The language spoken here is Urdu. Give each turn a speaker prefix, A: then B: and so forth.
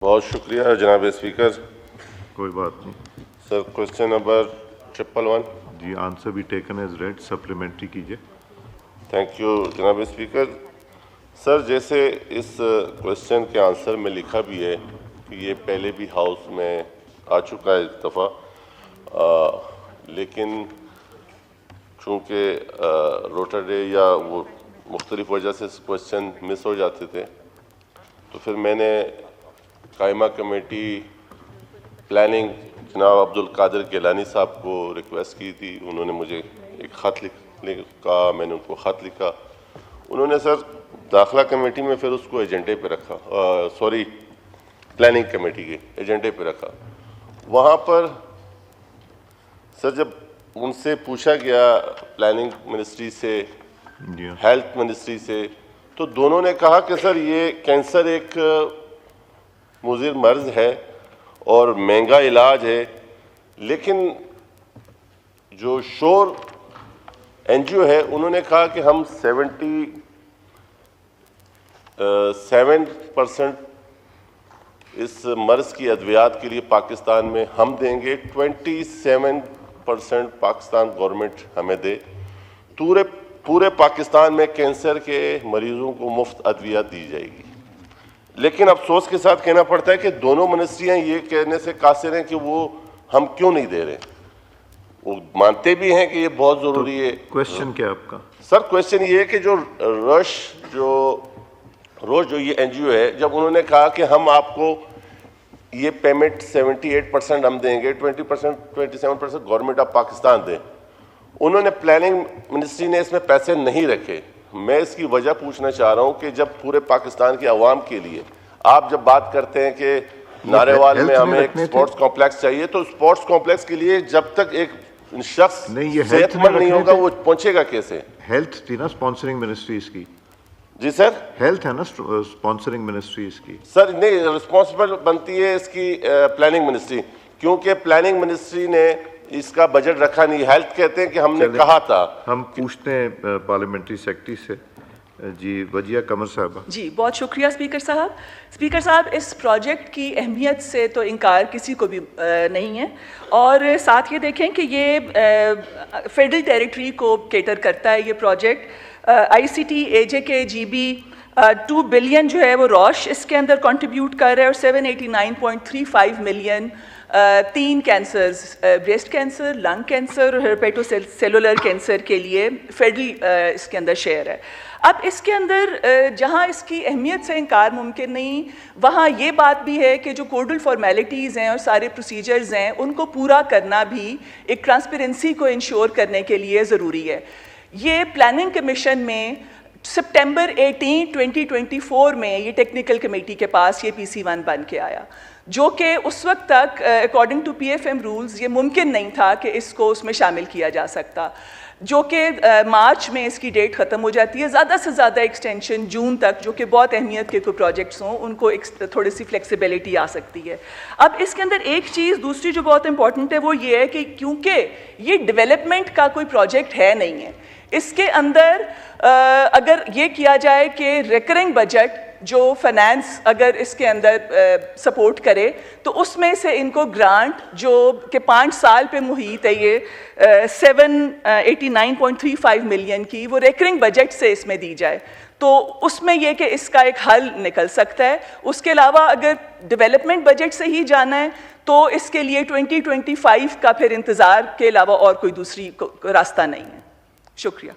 A: بہت شکریہ جناب اسپیکر.
B: کوئی بات نہیں
A: سر کوشچن نمبر 111.
B: جی آنسر بھی ٹیکن ایز ریڈ. سپلیمنٹری کیجیے.
A: تھینک یو جناب اسپیکر. سر جیسے اس کوشچن کے آنسر میں لکھا بھی ہے کہ یہ پہلے بھی ہاؤس میں آ چکا ہے ایک دفعہ، لیکن چونکہ روٹر ڈے یا وہ مختلف وجہ سے کوشچن مس ہو جاتے تھے، تو پھر میں نے قائمہ کمیٹی پلاننگ جناب عبدالقادر گیلانی صاحب کو ریکویسٹ کی تھی. انہوں نے مجھے ایک خط لکھا، میں نے ان کو خط لکھا. انہوں نے سر داخلہ کمیٹی میں پھر اس کو ایجنڈے پہ رکھا، پلاننگ کمیٹی کے ایجنڈے پہ رکھا. وہاں پر سر جب ان سے پوچھا گیا پلاننگ منسٹری سے، ہیلتھ منسٹری سے، تو دونوں نے کہا کہ سر یہ کینسر ایک مضر مرض ہے اور مہنگا علاج ہے، لیکن جو شور این جی او ہے انہوں نے کہا کہ ہم 77% اس مرض کی ادویات کے لیے پاکستان میں ہم دیں گے، 27% پاکستان گورنمنٹ ہمیں دے. پورے پاکستان میں کینسر کے مریضوں کو مفت ادویات دی جائے گی. لیکن افسوس کے ساتھ کہنا پڑتا ہے کہ دونوں منسٹریاں یہ کہنے سے قاصر ہیں کہ وہ ہم کیوں نہیں دے رہے. وہ مانتے بھی ہیں کہ یہ بہت ضروری ہے.
B: کوشچن کیا آپ کا؟
A: سر کوشچن یہ ہے کہ جو روز یہ این جی او ہے، جب انہوں نے کہا کہ ہم آپ کو یہ پیمنٹ 78% ہم دیں گے، 27% گورنمنٹ آف پاکستان دیں، انہوں نے پلاننگ منسٹری نے اس میں پیسے نہیں رکھے. میں اس کی وجہ پوچھنا چاہ رہا ہوں کہ جب پورے پاکستان کے عوام کے لیے آپ جب بات کرتے ہیں کہ ناریوال میں ہمیں ایک اسپورٹس کمپلیکس چاہیے، تو اسپورٹس کمپلیکس کے لیے جب تک ایک شخص صحت مند نہیں ہوگا وہ پہنچے گا کیسے؟
B: ہیلتھ تھی نا اسپانسرنگ منسٹری اس کی.
A: جی سر،
B: ہیلتھ ہے نا اسپانسرنگ منسٹری اس کی.
A: سر نہیں، رسپانسبل بنتی ہے اس کی پلاننگ منسٹری، کیونکہ پلاننگ منسٹری نے اس کا بجٹ رکھا نہیں. ہیلتھ کہتے ہیں کہ ہم نے کہا تھا.
B: ہم پوچھتے ہیں پارلیمنٹری سیکرٹری سے. جی وجیہ قمر صاحبہ.
C: جی بہت شکریہ اسپیکر صاحب. اسپیکر صاحب، اس پروجیکٹ کی اہمیت سے تو انکار کسی کو بھی نہیں ہے، اور ساتھ یہ دیکھیں کہ یہ فیڈرل ٹیریٹری کو کیٹر کرتا ہے. یہ project I C T A جے کے جی بی 2 بلین جو ہے وہ روش اس کے اندر کنٹریبیوٹ کر رہا ہے، اور 789.35 million 3 cancers, breast cancer, lung cancer اور ہیپیٹو سیلولر کینسر کے لیے فیڈرل اس کے اندر شیئر ہے. اب اس کے اندر جہاں اس کی اہمیت سے انکار ممکن نہیں، وہاں یہ بات بھی ہے کہ جو کوڈل فارمیلٹیز ہیں اور سارے پروسیجرز ہیں ان کو پورا کرنا بھی ایک ٹرانسپیرنسی کو انشور کرنے کے لیے ضروری ہے. یہ پلاننگ کمیشن میں سپٹمبر 18, 2024 میں یہ ٹیکنیکل کمیٹی کے پاس یہ PC1 بن کے آیا، جو کہ اس وقت تک اکارڈنگ ٹو PFM رولز یہ ممکن نہیں تھا کہ اس کو اس میں شامل کیا جا سکتا، جو کہ مارچ میں اس کی ڈیٹ ختم ہو جاتی ہے. زیادہ سے زیادہ ایکسٹینشن جون تک، جو کہ بہت اہمیت کے کوئی پروجیکٹس ہوں ان کو تھوڑی سی فلیکسیبلٹی آ سکتی ہے. اب اس کے اندر ایک چیز دوسری جو بہت امپورٹنٹ ہے وہ یہ ہے کہ کیونکہ یہ ڈیولپمنٹ کا کوئی پروجیکٹ ہے نہیں ہے، اس کے اندر اگر یہ کیا جائے کہ ریکرنگ بجٹ جو فنانس اگر اس کے اندر سپورٹ کرے تو اس میں سے ان کو گرانٹ جو کہ 5 سال پہ محیط ہے یہ 789.35 ملین کی، وہ ریکرنگ بجٹ سے اس میں دی جائے تو اس میں یہ کہ اس کا ایک حل نکل سکتا ہے. اس کے علاوہ اگر ڈیولپمنٹ بجٹ سے ہی جانا ہے تو اس کے لیے 2025 کا پھر انتظار کے علاوہ اور کوئی دوسری راستہ نہیں ہے. شکریہ.